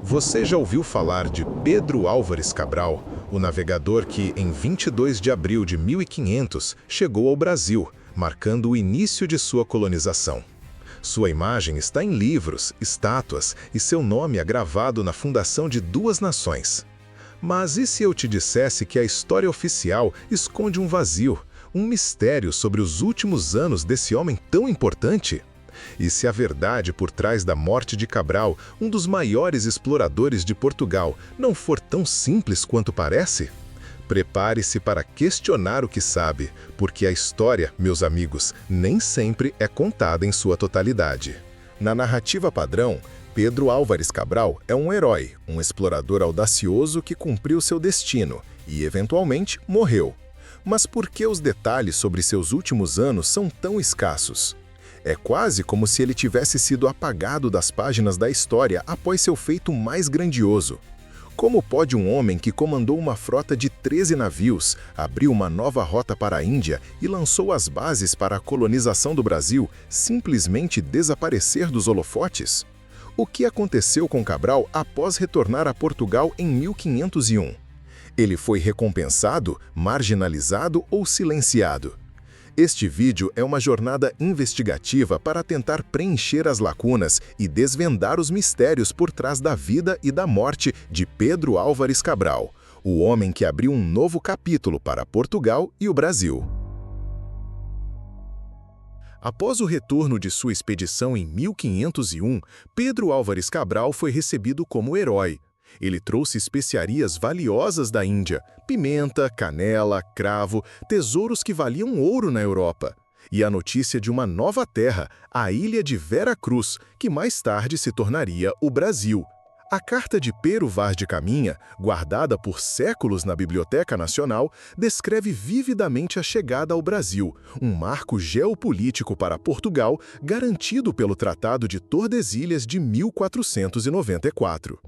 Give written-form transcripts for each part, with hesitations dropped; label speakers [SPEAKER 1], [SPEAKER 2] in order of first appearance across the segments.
[SPEAKER 1] Você já ouviu falar de Pedro Álvares Cabral, o navegador que, em 22 de abril de 1500, chegou ao Brasil, marcando o início de sua colonização? Sua imagem está em livros, estátuas e seu nome é gravado na fundação de duas nações. Mas e se eu te dissesse que a história oficial esconde um vazio, um mistério sobre os últimos anos desse homem tão importante? E se a verdade por trás da morte de Cabral, um dos maiores exploradores de Portugal, não for tão simples quanto parece? Prepare-se para questionar o que sabe, porque a história, meus amigos, nem sempre é contada em sua totalidade. Na narrativa padrão, Pedro Álvares Cabral é um herói, um explorador audacioso que cumpriu seu destino e, eventualmente, morreu. Mas por que os detalhes sobre seus últimos anos são tão escassos? É quase como se ele tivesse sido apagado das páginas da história após seu feito mais grandioso. Como pode um homem que comandou uma frota de 13 navios, abriu uma nova rota para a Índia e lançou as bases para a colonização do Brasil, simplesmente desaparecer dos holofotes? O que aconteceu com Cabral após retornar a Portugal em 1501? Ele foi recompensado, marginalizado ou silenciado? Este vídeo é uma jornada investigativa para tentar preencher as lacunas e desvendar os mistérios por trás da vida e da morte de Pedro Álvares Cabral, o homem que abriu um novo capítulo para Portugal e o Brasil. Após o retorno de sua expedição em 1501, Pedro Álvares Cabral foi recebido como herói. Ele trouxe especiarias valiosas da Índia, pimenta, canela, cravo, tesouros que valiam ouro na Europa. E a notícia de uma nova terra, a ilha de Vera Cruz, que mais tarde se tornaria o Brasil. A carta de Pero Vaz de Caminha, guardada por séculos na Biblioteca Nacional, descreve vividamente a chegada ao Brasil, um marco geopolítico para Portugal, garantido pelo Tratado de Tordesilhas de 1494.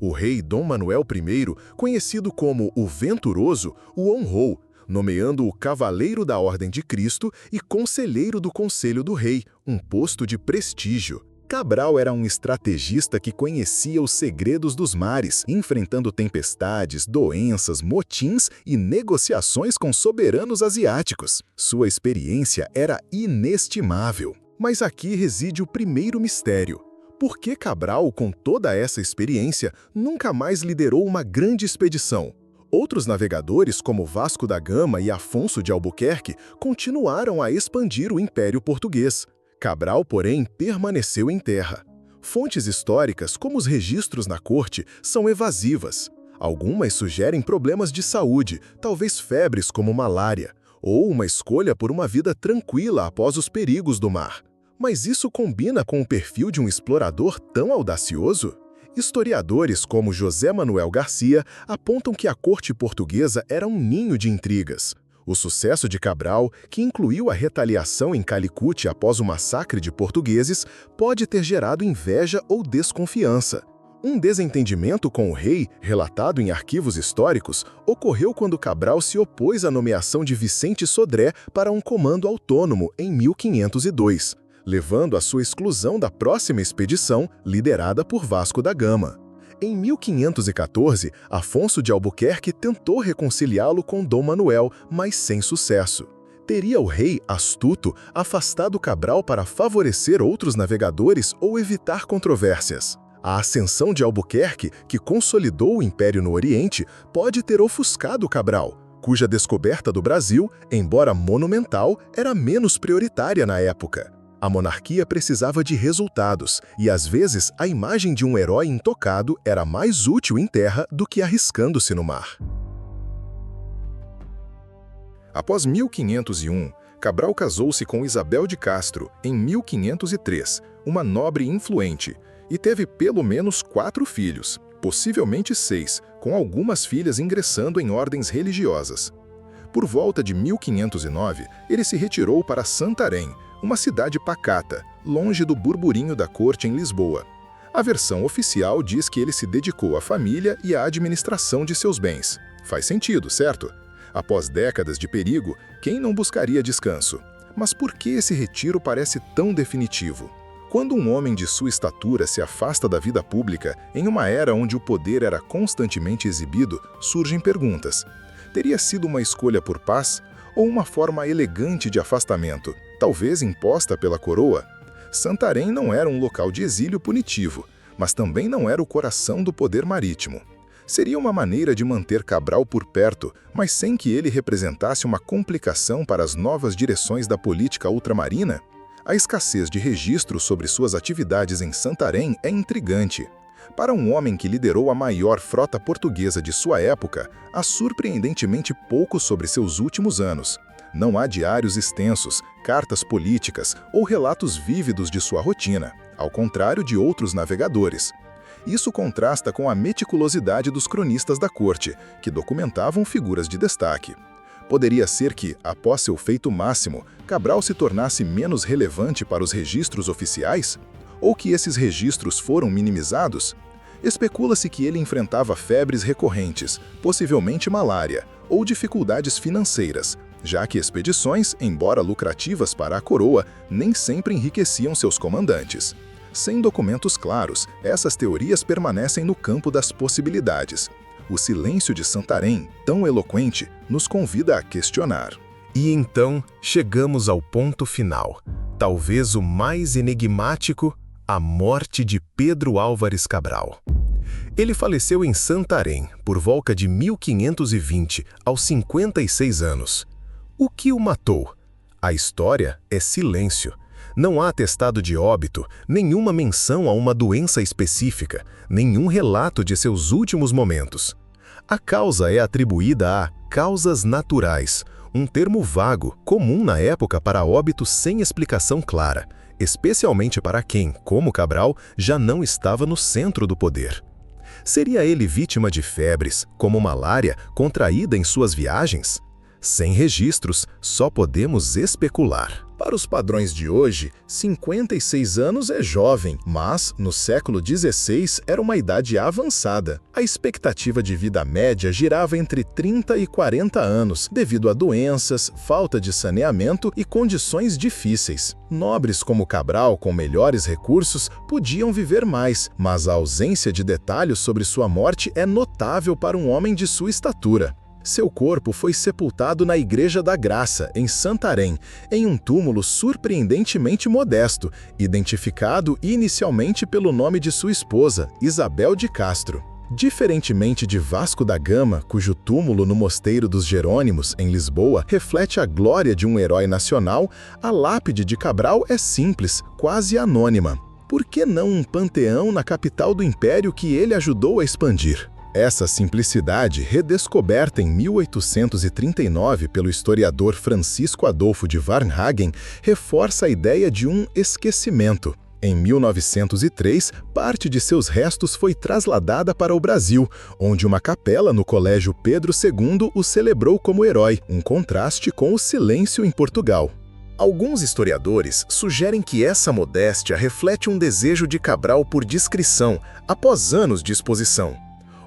[SPEAKER 1] O rei Dom Manuel I, conhecido como o Venturoso, o honrou, nomeando-o Cavaleiro da Ordem de Cristo e Conselheiro do Conselho do Rei, um posto de prestígio. Cabral era um estrategista que conhecia os segredos dos mares, enfrentando tempestades, doenças, motins e negociações com soberanos asiáticos. Sua experiência era inestimável. Mas aqui reside o primeiro mistério. Por que Cabral, com toda essa experiência, nunca mais liderou uma grande expedição? Outros navegadores, como Vasco da Gama e Afonso de Albuquerque, continuaram a expandir o Império Português. Cabral, porém, permaneceu em terra. Fontes históricas, como os registros na corte, são evasivas. Algumas sugerem problemas de saúde, talvez febres como malária, ou uma escolha por uma vida tranquila após os perigos do mar. Mas isso combina com o perfil de um explorador tão audacioso? Historiadores como José Manuel Garcia apontam que a corte portuguesa era um ninho de intrigas. O sucesso de Cabral, que incluiu a retaliação em Calicut após o massacre de portugueses, pode ter gerado inveja ou desconfiança. Um desentendimento com o rei, relatado em arquivos históricos, ocorreu quando Cabral se opôs à nomeação de Vicente Sodré para um comando autônomo em 1502. Levando à sua exclusão da próxima expedição, liderada por Vasco da Gama. Em 1514, Afonso de Albuquerque tentou reconciliá-lo com Dom Manuel, mas sem sucesso. Teria o rei, astuto, afastado Cabral para favorecer outros navegadores ou evitar controvérsias? A ascensão de Albuquerque, que consolidou o Império no Oriente, pode ter ofuscado Cabral, cuja descoberta do Brasil, embora monumental, era menos prioritária na época. A monarquia precisava de resultados, e às vezes a imagem de um herói intocado era mais útil em terra do que arriscando-se no mar. Após 1501, Cabral casou-se com Isabel de Castro, em 1503, uma nobre influente, e teve pelo menos 4 filhos, possivelmente 6, com algumas filhas ingressando em ordens religiosas. Por volta de 1509, ele se retirou para Santarém, uma cidade pacata, longe do burburinho da corte em Lisboa. A versão oficial diz que ele se dedicou à família e à administração de seus bens. Faz sentido, certo? Após décadas de perigo, quem não buscaria descanso? Mas por que esse retiro parece tão definitivo? Quando um homem de sua estatura se afasta da vida pública, em uma era onde o poder era constantemente exibido, surgem perguntas. Teria sido uma escolha por paz ou uma forma elegante de afastamento, talvez imposta pela coroa? Santarém não era um local de exílio punitivo, mas também não era o coração do poder marítimo. Seria uma maneira de manter Cabral por perto, mas sem que ele representasse uma complicação para as novas direções da política ultramarina? A escassez de registros sobre suas atividades em Santarém é intrigante. Para um homem que liderou a maior frota portuguesa de sua época, há surpreendentemente pouco sobre seus últimos anos. Não há diários extensos, cartas políticas ou relatos vívidos de sua rotina, ao contrário de outros navegadores. Isso contrasta com a meticulosidade dos cronistas da corte, que documentavam figuras de destaque. Poderia ser que, após seu feito máximo, Cabral se tornasse menos relevante para os registros oficiais? Ou que esses registros foram minimizados? Especula-se que ele enfrentava febres recorrentes, possivelmente malária, ou dificuldades financeiras, já que expedições, embora lucrativas para a coroa, nem sempre enriqueciam seus comandantes. Sem documentos claros, essas teorias permanecem no campo das possibilidades. O silêncio de Santarém, tão eloquente, nos convida a questionar. E então, chegamos ao ponto final. Talvez o mais enigmático, a morte de Pedro Álvares Cabral. Ele faleceu em Santarém, por volta de 1520, aos 56 anos. O que o matou? A história é silêncio. Não há atestado de óbito, nenhuma menção a uma doença específica, nenhum relato de seus últimos momentos. A causa é atribuída a causas naturais, um termo vago, comum na época para óbito sem explicação clara, especialmente para quem, como Cabral, já não estava no centro do poder. Seria ele vítima de febres, como malária, contraída em suas viagens? Sem registros, só podemos especular. Para os padrões de hoje, 56 anos é jovem, mas, no século XVI, era uma idade avançada. A expectativa de vida média girava entre 30 e 40 anos, devido a doenças, falta de saneamento e condições difíceis. Nobres como Cabral, com melhores recursos, podiam viver mais, mas a ausência de detalhes sobre sua morte é notável para um homem de sua estatura. Seu corpo foi sepultado na Igreja da Graça, em Santarém, em um túmulo surpreendentemente modesto, identificado inicialmente pelo nome de sua esposa, Isabel de Castro. Diferentemente de Vasco da Gama, cujo túmulo no Mosteiro dos Jerônimos, em Lisboa, reflete a glória de um herói nacional, a lápide de Cabral é simples, quase anônima. Por que não um panteão na capital do império que ele ajudou a expandir? Essa simplicidade, redescoberta em 1839 pelo historiador Francisco Adolfo de Varnhagen, reforça a ideia de um esquecimento. Em 1903, parte de seus restos foi trasladada para o Brasil, onde uma capela no Colégio Pedro II o celebrou como herói, um contraste com o silêncio em Portugal. Alguns historiadores sugerem que essa modéstia reflete um desejo de Cabral por discrição, após anos de exposição.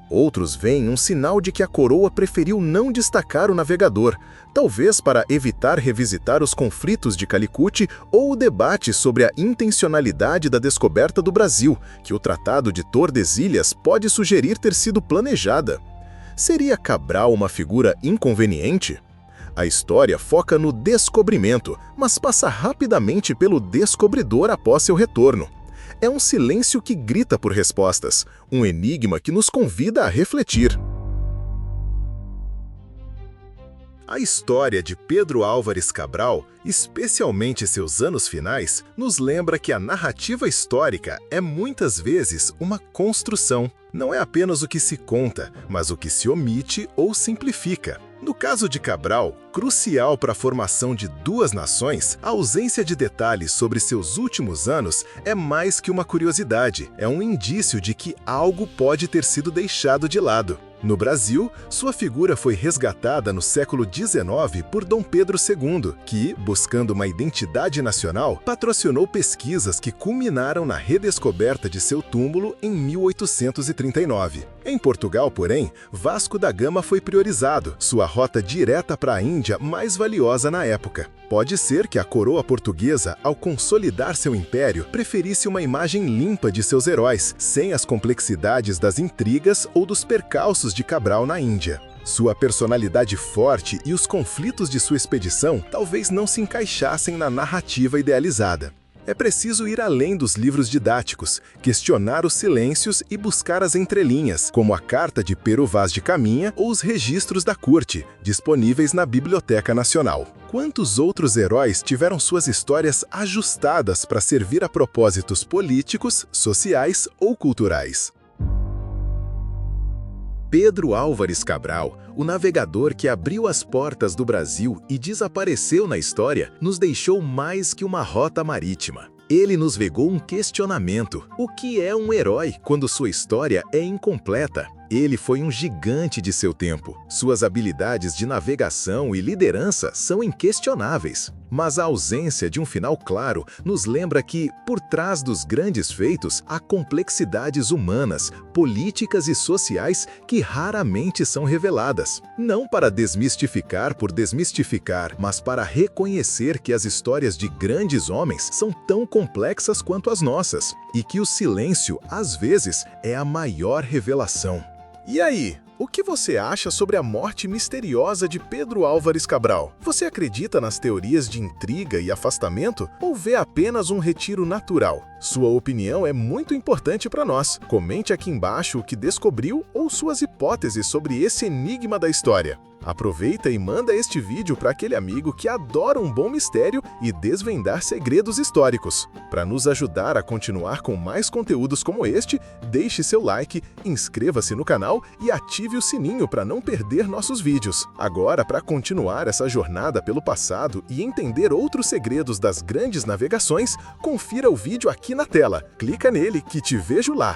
[SPEAKER 1] Outros veem um sinal de que a coroa preferiu não destacar o navegador, talvez para evitar revisitar os conflitos de Calicut ou o debate sobre a intencionalidade da descoberta do Brasil, que o Tratado de Tordesilhas pode sugerir ter sido planejada. Seria Cabral uma figura inconveniente? A história foca no descobrimento, mas passa rapidamente pelo descobridor após seu retorno. É um silêncio que grita por respostas, um enigma que nos convida a refletir. A história de Pedro Álvares Cabral, especialmente seus anos finais, nos lembra que a narrativa histórica é muitas vezes uma construção. Não é apenas o que se conta, mas o que se omite ou simplifica. No caso de Cabral, crucial para a formação de duas nações, a ausência de detalhes sobre seus últimos anos é mais que uma curiosidade, é um indício de que algo pode ter sido deixado de lado. No Brasil, sua figura foi resgatada no século XIX por Dom Pedro II, que, buscando uma identidade nacional, patrocinou pesquisas que culminaram na redescoberta de seu túmulo em 1839. Em Portugal, porém, Vasco da Gama foi priorizado, sua rota direta para a Índia mais valiosa na época. Pode ser que a coroa portuguesa, ao consolidar seu império, preferisse uma imagem limpa de seus heróis, sem as complexidades das intrigas ou dos percalços de Cabral na Índia. Sua personalidade forte e os conflitos de sua expedição talvez não se encaixassem na narrativa idealizada. É preciso ir além dos livros didáticos, questionar os silêncios e buscar as entrelinhas, como a carta de Pero Vaz de Caminha ou os registros da corte, disponíveis na Biblioteca Nacional. Quantos outros heróis tiveram suas histórias ajustadas para servir a propósitos políticos, sociais ou culturais? Pedro Álvares Cabral, o navegador que abriu as portas do Brasil e desapareceu na história, nos deixou mais que uma rota marítima. Ele nos legou um questionamento: o que é um herói quando sua história é incompleta? Ele foi um gigante de seu tempo. Suas habilidades de navegação e liderança são inquestionáveis. Mas a ausência de um final claro nos lembra que, por trás dos grandes feitos, há complexidades humanas, políticas e sociais que raramente são reveladas. Não para desmistificar por desmistificar, mas para reconhecer que as histórias de grandes homens são tão complexas quanto as nossas, e que o silêncio, às vezes, é a maior revelação. E aí, o que você acha sobre a morte misteriosa de Pedro Álvares Cabral? Você acredita nas teorias de intriga e afastamento ou vê apenas um retiro natural? Sua opinião é muito importante para nós. Comente aqui embaixo o que descobriu ou suas hipóteses sobre esse enigma da história. Aproveita e manda este vídeo para aquele amigo que adora um bom mistério e desvendar segredos históricos. Para nos ajudar a continuar com mais conteúdos como este, deixe seu like, inscreva-se no canal e ative o sininho para não perder nossos vídeos. Agora, para continuar essa jornada pelo passado e entender outros segredos das grandes navegações, confira o vídeo aqui na tela. Clica nele que te vejo lá.